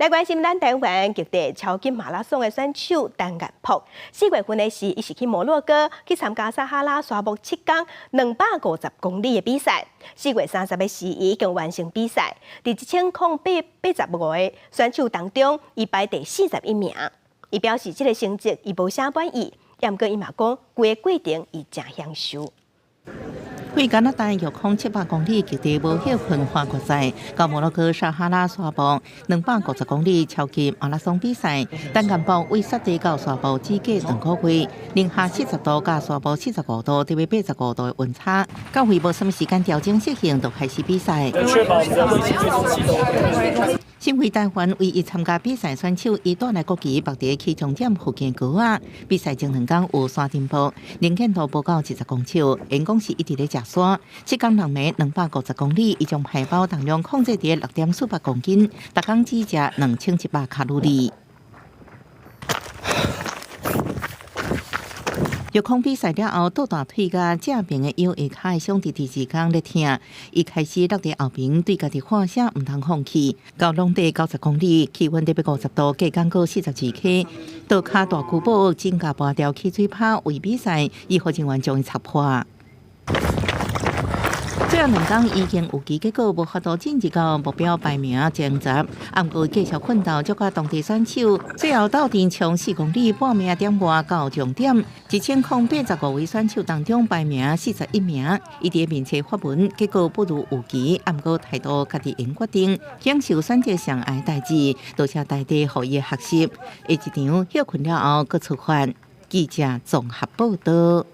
来关心咱台湾极地超级马拉松的选手陈彦博，4月份的时，伊是去摩洛哥去参加撒哈拉沙漠7天250公里的比赛。4月30日时，伊已经完成比赛。伫1085个选手当中，伊排第41名。伊表示，这个成绩伊无啥满意，也毋过伊嘛讲，规个过程伊真享受。为加拿大约空700公里极地无休困花决赛，到摩洛哥撒哈拉沙漠250公里超级马拉松比赛，陈彦博为设地到沙漠只隔2个月，零下70度甲沙漠45度到85度的温差，到会无什么时间调整适应，就开始比赛。确保我们的危机最终启动。新会台湾唯一参加比赛选手，伊带来国旗绑伫起终点附近高啊。比赛前2天有山顶坡，能见度不到10公尺，因讲是一直咧食山。7天2夜250公里，伊将排胞重量控制伫6.48公斤，逐天只食2100卡路里。越空比赛了后，倒大腿甲正边的腰下骹伤伫第2天咧疼，伊开始落伫后边，对家己喊声毋通放弃。到拢地90公里，气温伫50度，计降到42克，倒骹大躯宝增加半条起水泡，为比赛，伊好情愿将伊插破。最后2天已经有期结果，无法度晋级到目标排名前10，不过继续奋斗，接甲当地选手，最后斗阵冲4公里半名点外到终点。1085位选手当中排名41名，伊伫面册发文，结果不如预期，不过态度家己应决定，享受选择上爱代志，多谢大地互伊学习。下一场休困了后，搁出发。记者综合报道。